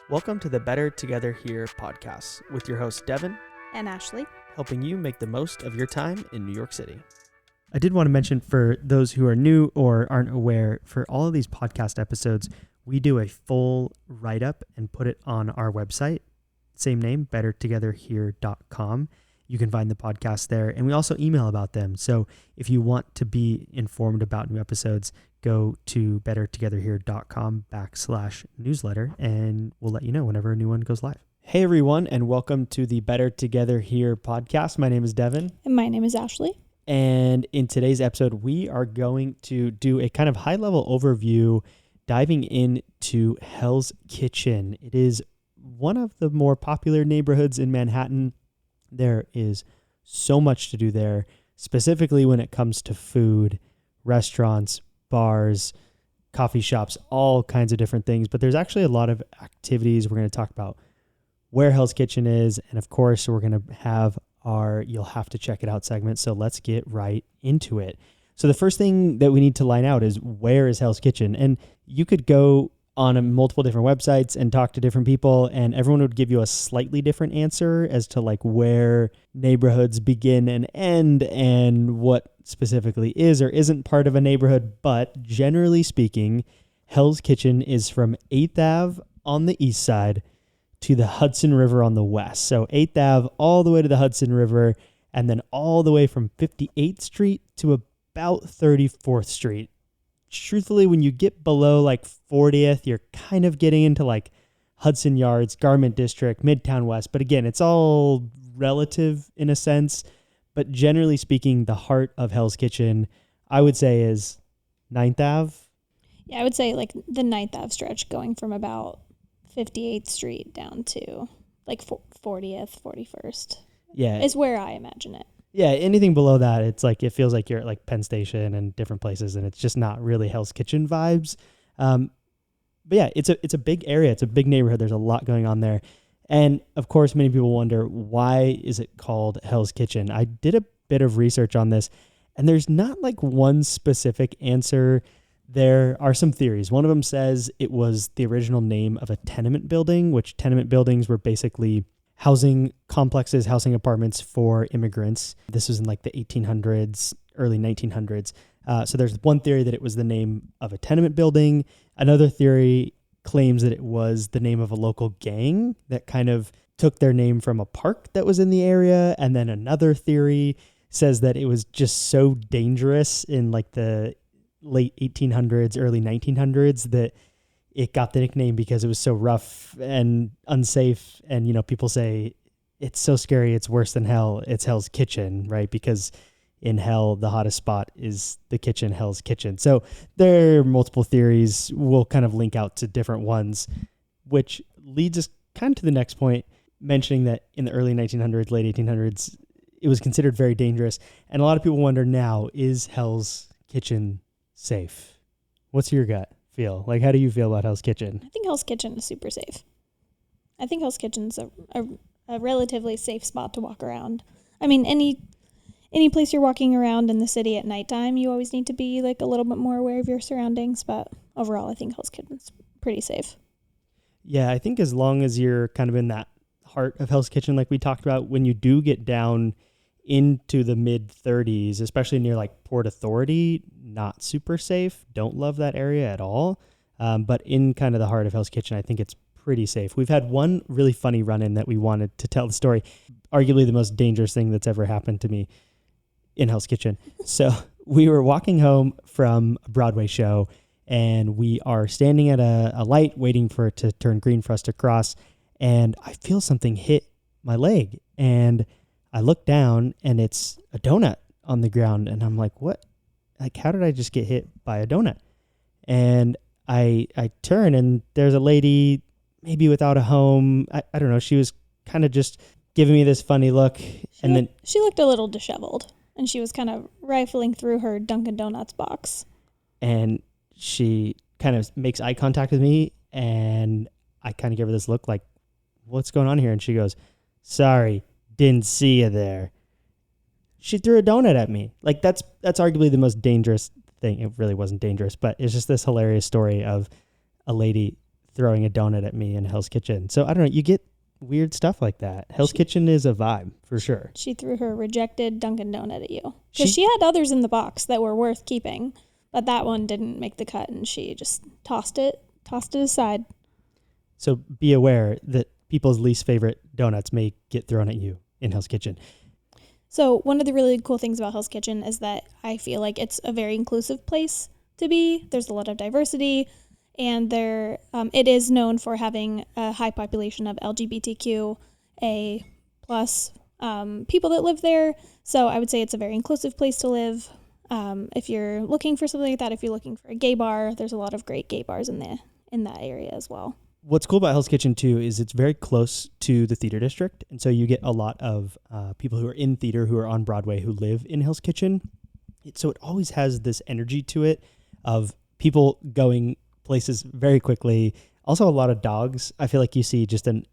Welcome to the Better Together Here podcast with your hosts Devin and Ashley, helping you make the most of your time in New York City. I did want to mention for those who are new or aren't aware, for all of these podcast episodes, we do a full write-up and put it on our website. Same name, bettertogetherhere.com. You can find the podcast there, and we also email about them. So if you want to be informed about new episodes, go to bettertogetherhere.com/newsletter, and we'll let you know whenever a new one goes live. Hey, everyone, and welcome to the Better Together Here podcast. My name is Devin. And my name is Ashley. And in today's episode, we are going to do a kind of high-level overview, diving into Hell's Kitchen. It is one of the more popular neighborhoods in Manhattan. There is so much to do there, specifically when it comes to food, restaurants, bars, coffee shops, all kinds of different things. But there's actually a lot of activities. We're going to talk about where Hell's Kitchen is. And of course, we're going to have our You'll Have to Check It Out segment. So let's get right into it. So the first thing that we need to line out is, where is Hell's Kitchen? And you could go on multiple different websites and talk to different people, and everyone would give you a slightly different answer as to like where neighborhoods begin and end and what specifically is or isn't part of a neighborhood. But generally speaking, Hell's Kitchen is from 8th Ave on the east side to the Hudson River on the west. So 8th Ave all the way to the Hudson River, and then all the way from 58th Street to about 34th Street. Truthfully, when you get below like 40th, you're kind of getting into like Hudson Yards, Garment District, Midtown West. But again, it's all relative in a sense. But generally speaking, the heart of Hell's Kitchen, I would say, is 9th Ave. Yeah, I would say like the 9th Ave stretch, going from about 58th Street down to like 40th, 41st. Yeah. Is where I imagine it. Yeah, anything below that, it's like it feels like you're at like Penn Station and different places, and it's just not really Hell's Kitchen vibes. But yeah, it's a big area. It's a big neighborhood. There's a lot going on there. And of course, many people wonder, why is it called Hell's Kitchen? I did a bit of research on this, and there's not like one specific answer. There are some theories. One of them says it was the original name of a tenement building, which tenement buildings were basically housing complexes, housing apartments for immigrants. This was in like the 1800s, early 1900s. So there's one theory that it was the name of a tenement building. Another theory claims that it was the name of a local gang that kind of took their name from a park that was in the area. And then another theory says that it was just so dangerous in like the late 1800s, early 1900s that it got the nickname because it was so rough and unsafe. And, you know, people say it's so scary, it's worse than hell. It's Hell's Kitchen, right? Because in hell, the hottest spot is the kitchen, Hell's Kitchen. So there are multiple theories. We'll kind of link out to different ones, which leads us kind of to the next point, mentioning that in the early 1900s, late 1800s, it was considered very dangerous. And a lot of people wonder now, is Hell's Kitchen safe? What's your gut feel? Like, how do you feel about Hell's Kitchen? I think Hell's Kitchen is super safe. I think Hell's Kitchen's a relatively safe spot to walk around. I mean, any place you're walking around in the city at nighttime, you always need to be like a little bit more aware of your surroundings. But overall, I think Hell's Kitchen's pretty safe. Yeah, I think as long as you're kind of in that heart of Hell's Kitchen, like we talked about, when you do get down into the mid 30s, especially near like Port Authority, not super safe. Don't love that area at all. But in kind of the heart of Hell's Kitchen, I think it's pretty safe. We've had one really funny run-in that we wanted to tell the story, arguably the most dangerous thing that's ever happened to me in Hell's Kitchen. So we were walking home from a Broadway show, and we are standing at a light waiting for it to turn green for us to cross. And I feel something hit my leg, and I look down, and it's a donut on the ground. And I'm like, what? Like, how did I just get hit by a donut? And I turn, and there's a lady maybe without a home. I don't know. She was kind of just giving me this funny look. Then she looked a little disheveled, and she was kind of rifling through her Dunkin' Donuts box. And she kind of makes eye contact with me, and I kind of give her this look like, what's going on here? And she goes, sorry, didn't see you there. She threw a donut at me. Like, that's arguably the most dangerous thing. It really wasn't dangerous, but it's just this hilarious story of a lady throwing a donut at me in Hell's Kitchen. So I don't know, you get weird stuff like that. Hell's Kitchen is a vibe for sure. She threw her rejected Dunkin' Donut at you. Because she had others in the box that were worth keeping, but that one didn't make the cut, and she just tossed it aside. So be aware that people's least favorite donuts may get thrown at you in Hell's Kitchen. So one of the really cool things about Hell's Kitchen is that I feel like it's a very inclusive place to be. There's a lot of diversity, and it is known for having a high population of LGBTQA plus people that live there. So I would say it's a very inclusive place to live. If you're looking for something like that, if you're looking for a gay bar, there's a lot of great gay bars in that area as well. What's cool about Hell's Kitchen, too, is it's very close to the theater district. And so you get a lot of people who are in theater, who are on Broadway, who live in Hell's Kitchen. So it always has this energy to it of people going places very quickly. Also, a lot of dogs. I feel like you see just an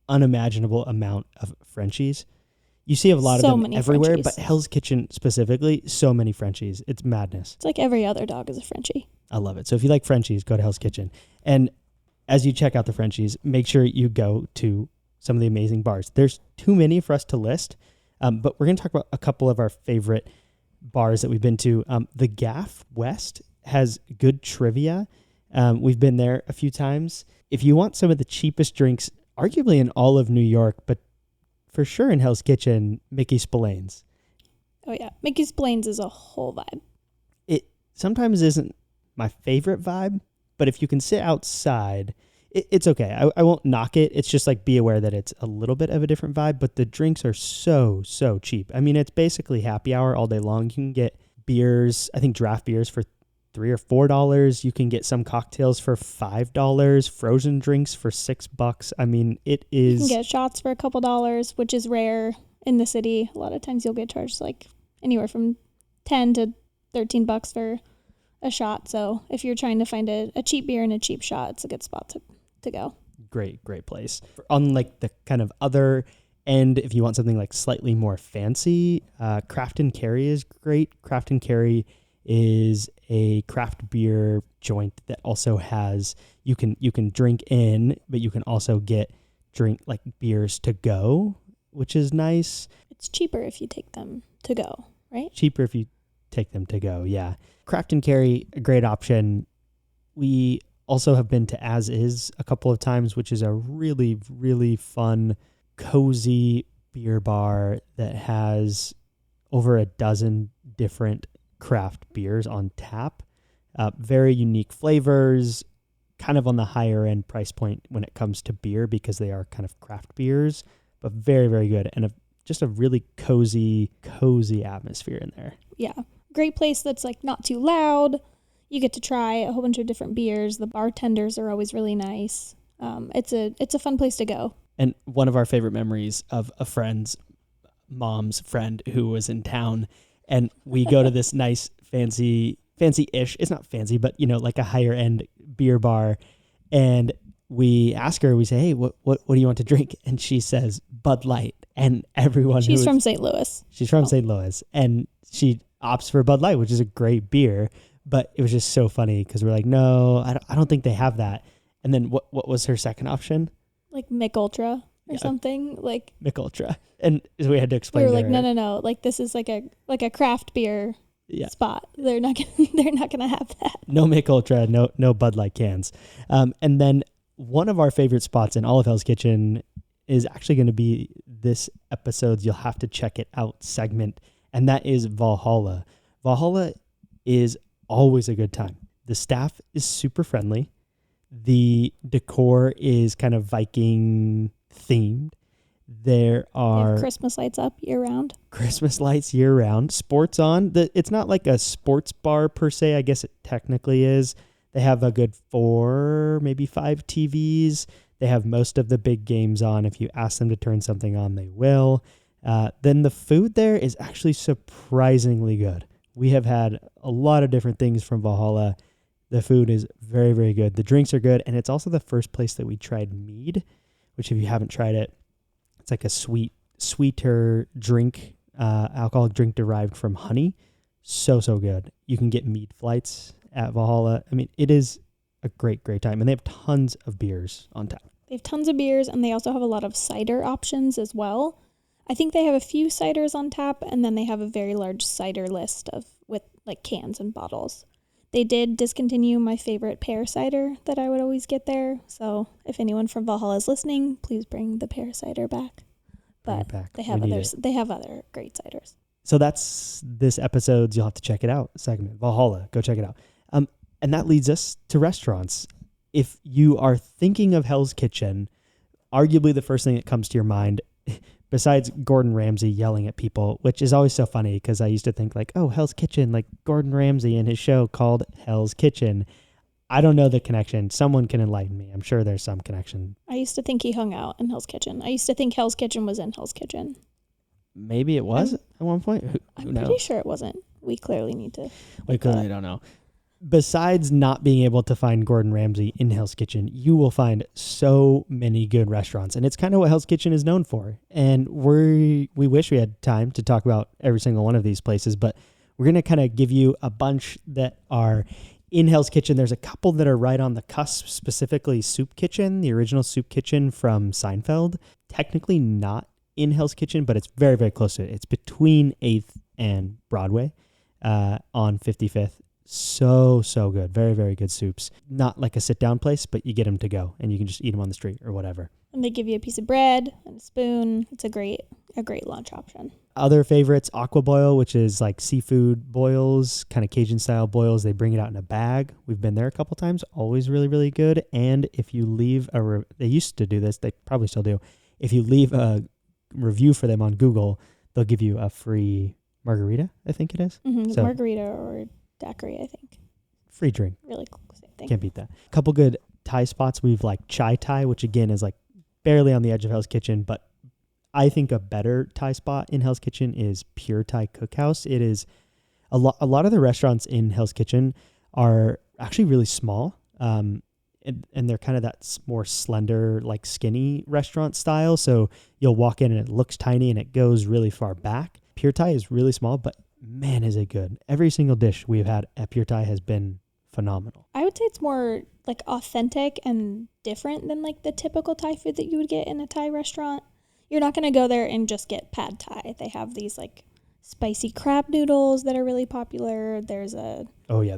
unimaginable amount of Frenchies. You see a lot of them everywhere, Frenchies. But Hell's Kitchen specifically, so many Frenchies. It's madness. It's like every other dog is a Frenchie. I love it. So if you like Frenchies, go to Hell's Kitchen. And as you check out the Frenchies, make sure you go to some of the amazing bars. There's too many for us to list, but we're going to talk about a couple of our favorite bars that we've been to. The Gaf West has good trivia. We've been there a few times. If you want some of the cheapest drinks, arguably in all of New York, but for sure in Hell's Kitchen, Mickey Spillane's. Oh, yeah. Mickey Spillane's is a whole vibe. It sometimes isn't my favorite vibe, but if you can sit outside, it's okay. I won't knock it. It's just like be aware that it's a little bit of a different vibe, but the drinks are so cheap. I mean, it's basically happy hour all day long. You can get beers, I think draft beers for $3 or $4. You can get some cocktails for $5, frozen drinks for $6. I mean, it is. You can get shots for a couple dollars, which is rare in the city. A lot of times you'll get charged like anywhere from $10 to $13 for a shot. So if you're trying to find a cheap beer and a cheap shot, it's a good spot to go. Great place. On like the kind of other end, if you want something like slightly more fancy, Craft and Carry is great. Craft and Carry is a craft beer joint that also has, you can drink in, but you can also drink like beers to go, which is nice. It's cheaper if you take them to go, right? Cheaper if you take them to go, yeah. Craft and Carry, a great option. We also have been to As Is a couple of times, which is a really, really fun, cozy beer bar that has over a dozen different craft beers on tap. Very unique flavors, kind of on the higher end price point when it comes to beer because they are kind of craft beers, but very, very good. And just a really cozy atmosphere in there. Yeah. Great place that's like not too loud. You get to try a whole bunch of different beers. The bartenders are always really nice. It's a fun place to go. And one of our favorite memories of a friend's mom's friend who was in town, and we go to this nice fancy-ish. It's not fancy, but like a higher end beer bar, and we ask her. We say, "Hey, what do you want to drink?" And she says, "Bud Light." And everyone. She's from St. Louis. She's from St. Louis, and she opts for Bud Light, which is a great beer. But it was just so funny because we're like, no, I don't think they have that. And then what was her second option? Like Mick Ultra or something. Like Mick Ultra. And so we had to explain. We were like, no. Like this is like a craft beer spot. They're not gonna have that. No Mick Ultra, no Bud Light cans. And then one of our favorite spots in all of Hell's Kitchen is actually going to be this episode's You'll Have to Check It Out segment, and that is Valhalla. Valhalla is always a good time. The staff is super friendly. The decor is kind of Viking themed. There are Christmas lights up year round. Christmas lights year round. Sports on. It's not like a sports bar per se. I guess it technically is. They have a good 4, maybe 5 TVs. They have most of the big games on. If you ask them to turn something on, they will. Then the food there is actually surprisingly good. We have had a lot of different things from Valhalla. The food is very, very good. The drinks are good. And it's also the first place that we tried mead, which if you haven't tried it, it's like a sweeter drink, alcoholic drink derived from honey. So good. You can get mead flights at Valhalla. I mean, it is a great, great time. And they have tons of beers on tap. They have tons of beers, and they also have a lot of cider options as well. I think they have a few ciders on tap, and then they have a very large cider list with like cans and bottles. They did discontinue my favorite pear cider that I would always get there. So if anyone from Valhalla is listening, please bring the pear cider back. But they have other great ciders. So that's this episode's, you'll have to check it out, segment, Valhalla. Go check it out. And that leads us to restaurants. If you are thinking of Hell's Kitchen, arguably the first thing that comes to your mind, besides Gordon Ramsay yelling at people, which is always so funny because I used to think like, oh, Hell's Kitchen, like Gordon Ramsay and his show called Hell's Kitchen. I don't know the connection. Someone can enlighten me. I'm sure there's some connection. I used to think he hung out in Hell's Kitchen. I used to think Hell's Kitchen was in Hell's Kitchen. Maybe it was at one point. I'm pretty sure it wasn't. We clearly need to. We clearly don't know. Besides not being able to find Gordon Ramsay in Hell's Kitchen, you will find so many good restaurants. And it's kind of what Hell's Kitchen is known for. And we wish we had time to talk about every single one of these places, but we're going to kind of give you a bunch that are in Hell's Kitchen. There's a couple that are right on the cusp, specifically Soup Kitchen, the original Soup Kitchen from Seinfeld. Technically not in Hell's Kitchen, but it's very, very close to it. It's between 8th and Broadway on 55th. So good. Very, very good soups. Not like a sit-down place, but you get them to go, and you can just eat them on the street or whatever. And they give you a piece of bread and a spoon. It's a great lunch option. Other favorites, Aqua Boil, which is like seafood boils, kind of Cajun-style boils. They bring it out in a bag. We've been there a couple times. Always really, really good. And if you leave they used to do this. They probably still do. If you leave a review for them on Google, they'll give you a free margarita, I think it is. Mm-hmm. So, margarita or daiquiri, I think. Free drink. Really cool. Same thing. Can't beat that. A couple good Thai spots. We've like Chai Thai, which again is like barely on the edge of Hell's Kitchen, but I think a better Thai spot in Hell's Kitchen is Pure Thai Cookhouse. It is a lot of the restaurants in Hell's Kitchen are actually really small. And they're kind of that more slender, like skinny restaurant style. So you'll walk in and it looks tiny and it goes really far back. Pure Thai is really small, but man, is it good. Every single dish we've had at Pure Thai has been phenomenal. I would say it's more like authentic and different than like the typical Thai food that you would get in a Thai restaurant. You're not going to go there and just get pad Thai. They have these like spicy crab noodles that are really popular. There's the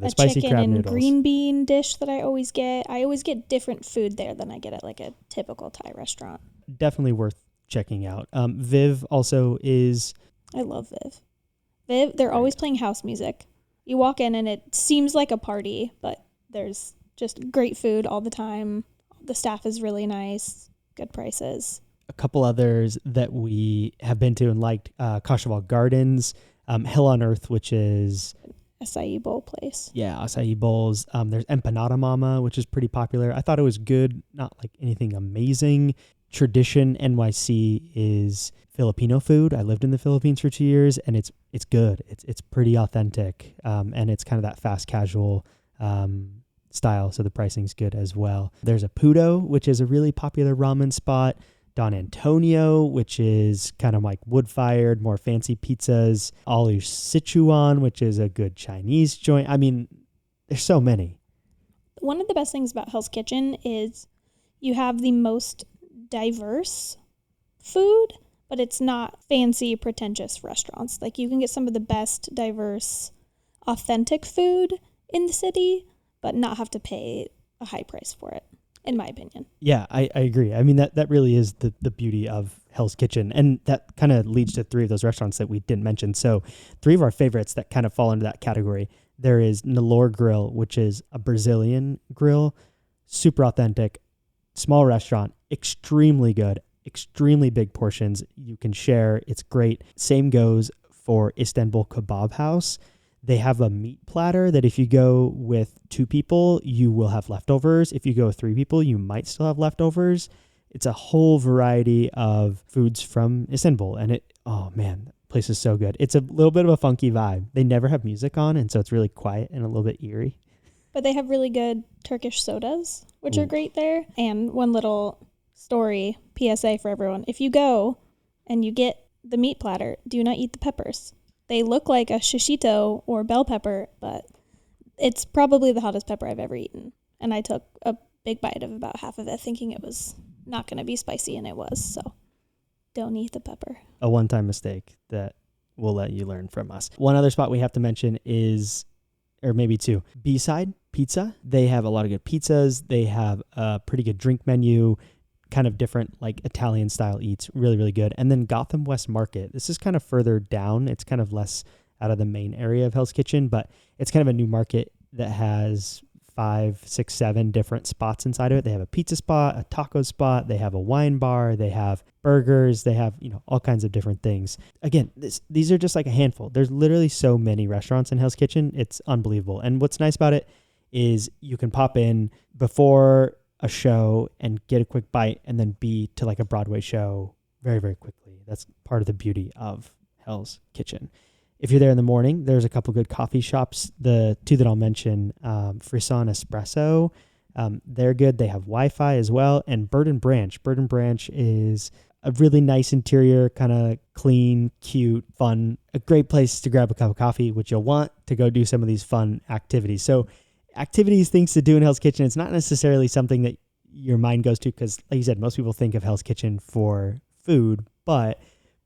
spicy chicken crab and noodles. Green bean dish that I always get. I always get different food there than I get at like a typical Thai restaurant. Definitely worth checking out. Viv also is... I love Viv. They're always playing house music. You walk in and it seems like a party, but there's just great food all the time. The staff is really nice, good prices. A couple others that we have been to and liked, Kashaval Gardens, Hell on Earth, which is... acai bowl place. Yeah, acai bowls. There's Empanada Mama, which is pretty popular. I thought it was good, not like anything amazing. Tradition NYC is Filipino food. I lived in the Philippines for 2 years, and it's good. It's pretty authentic, and it's kind of that fast casual style, so the pricing's good as well. There's a Pudo, which is a really popular ramen spot. Don Antonio, which is kind of like wood-fired, more fancy pizzas. Alu Sichuan, which is a good Chinese joint. I mean, there's so many. One of the best things about Hell's Kitchen is you have the most diverse food, but it's not fancy, pretentious restaurants. Like you can get some of the best, diverse, authentic food in the city, but not have to pay a high price for it, in my opinion. Yeah, I agree. I mean, that really is the beauty of Hell's Kitchen. And that kind of leads to three of those restaurants that we didn't mention. So three of our favorites that kind of fall into that category. There is Nalor Grill, which is a Brazilian grill, super authentic, small restaurant, extremely good, extremely big portions. You can share. It's great. Same goes for Istanbul Kebab House. They have a meat platter that if you go with 2 people, you will have leftovers. If you go with 3 people, you might still have leftovers. It's a whole variety of foods from Istanbul. And oh man, the place is so good. It's a little bit of a funky vibe. They never have music on, and so it's really quiet and a little bit eerie. But they have really good Turkish sodas, which are great there. And one little story, PSA for everyone. If you go and you get the meat platter, do not eat the peppers. They look like a shishito or bell pepper, but it's probably the hottest pepper I've ever eaten. and I took a big bite of about half of it thinking it was not going to be spicy, and it was. So don't eat the pepper. A one-time mistake that we'll let you learn from us. One other spot we have to mention is, or maybe two, B-Side Pizza. They have a lot of good pizzas. They have a pretty good drink menu, kind of different like Italian style eats, really, really good. And then Gotham West Market. This is kind of further down. It's kind of less out of the main area of Hell's Kitchen, but it's kind of a new market that has 5, 6, 7 different spots inside of it. They have a pizza spot, a taco spot, they have a wine bar, they have burgers, they have, all kinds of different things. Again, these are just like a handful. There's literally so many restaurants in Hell's Kitchen. It's unbelievable. And what's nice about it is you can pop in before a show and get a quick bite and then be to like a Broadway show very, very quickly. That's part of the beauty of Hell's Kitchen. If you're there in the morning, there's a couple good coffee shops. The two that I'll mention, Frisson Espresso, they're good. They have Wi-Fi as well. And Bird and Branch. Bird and Branch is a really nice interior, kind of clean, cute, fun, a great place to grab a cup of coffee, which you'll want to go do some of these fun activities. So activities, things to do in Hell's Kitchen, it's not necessarily something that your mind goes to because, like you said, most people think of Hell's Kitchen for food, but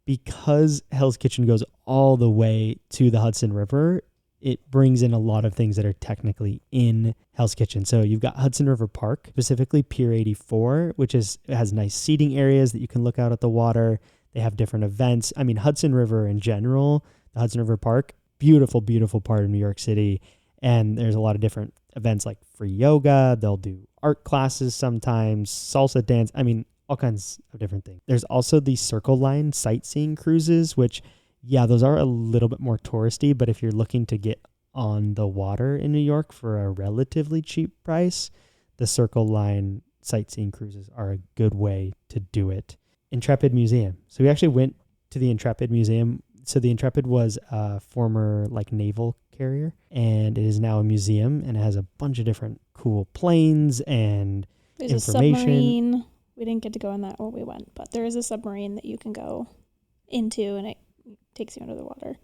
because Hell's Kitchen goes all the way to the Hudson River, it brings in a lot of things that are technically in Hell's Kitchen. So you've got Hudson River Park, specifically Pier 84, which it has nice seating areas that you can look out at the water. They have different events. I mean, Hudson River in general, the Hudson River Park, beautiful, beautiful part of New York City. And there's a lot of different events like free yoga. They'll do art classes sometimes, salsa dance. I mean, all kinds of different things. There's also the Circle Line sightseeing cruises, which, yeah, those are a little bit more touristy, but if you're looking to get on the water in New York for a relatively cheap price, the Circle Line sightseeing cruises are a good way to do it. Intrepid Museum. So we actually went to the Intrepid Museum. So the Intrepid was a former like naval carrier, and it is now a museum, and it has a bunch of different cool planes and There's information. a submarine. We didn't get to go in that while we went, but there is a submarine that you can go into, and it takes you under the water.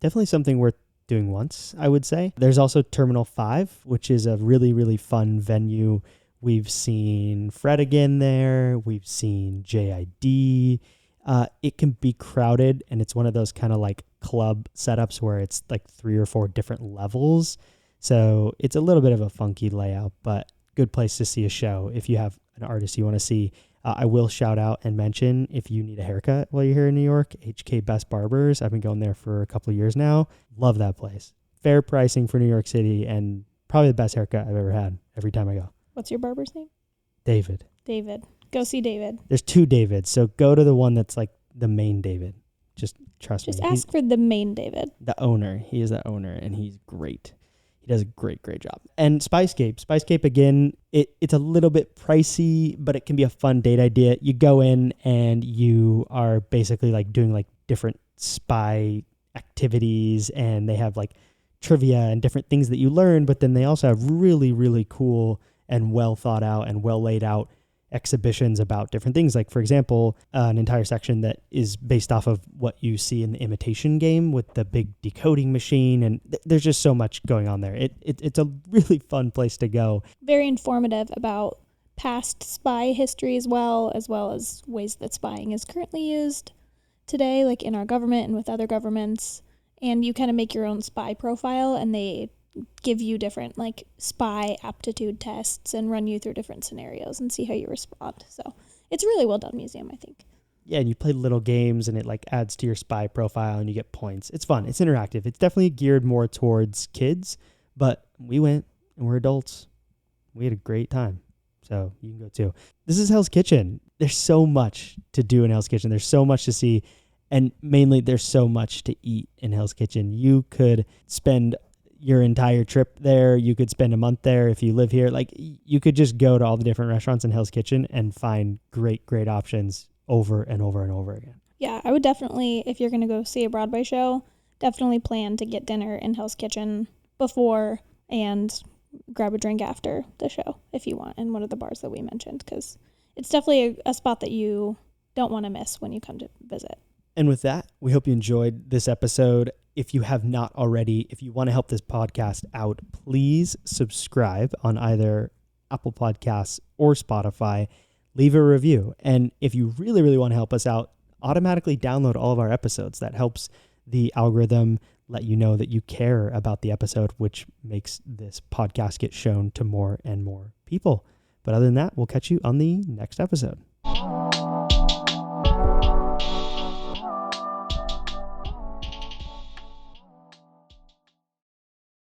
Definitely something worth doing once, I would say. There's also Terminal 5, which is a really, really fun venue. We've seen Fred again there. We've seen JID. It can be crowded, and it's one of those kind of like club setups where it's like 3 or 4 different levels. So it's a little bit of a funky layout, but good place to see a show if you have an artist you want to see. I will shout out and mention, if you need a haircut while you're here in New York, HK Best Barbers. I've been going there for a couple of years now. Love that place. Fair pricing for New York City, and probably the best haircut I've ever had every time I go. What's your barber's name? David. David. Go see David. There's 2 Davids, so go to the one that's like the main David. Just trust me. Just ask for the main David. The owner. He is the owner, and he's great. He does a great, great job. And Spyscape. Spyscape, again, it's a little bit pricey, but it can be a fun date idea. You go in and you are basically like doing like different spy activities, and they have like trivia and different things that you learn, but then they also have really, really cool and well thought out and well laid out exhibitions about different things. Like, for example, an entire section that is based off of what you see in the Imitation Game with the big decoding machine, and there's just so much going on there. It's a really fun place to go. Very informative about past spy history as well as ways that spying is currently used today, like in our government and with other governments. And you kind of make your own spy profile, and they give you different like spy aptitude tests and run you through different scenarios and see how you respond. So it's a really well done museum, I think. Yeah, and you play little games, and it like adds to your spy profile, and you get points. It's fun. It's interactive. It's definitely geared more towards kids, but we went and we're adults. We had a great time. So you can go too. This is Hell's Kitchen. There's so much to do in Hell's Kitchen. There's so much to see, and mainly there's so much to eat in Hell's Kitchen. You could spend your entire trip there. You could spend a month there if you live here. Like, you could just go to all the different restaurants in Hell's Kitchen and find great, great options over and over and over again. Yeah, I would definitely, if you're going to go see a Broadway show, definitely plan to get dinner in Hell's Kitchen before and grab a drink after the show if you want in one of the bars that we mentioned, because it's definitely a spot that you don't want to miss when you come to visit. And with that, we hope you enjoyed this episode. If you have not already, if you want to help this podcast out, please subscribe on either Apple Podcasts or Spotify. Leave a review. And if you really, really want to help us out, automatically download all of our episodes. That helps the algorithm let you know that you care about the episode, which makes this podcast get shown to more and more people. But other than that, we'll catch you on the next episode.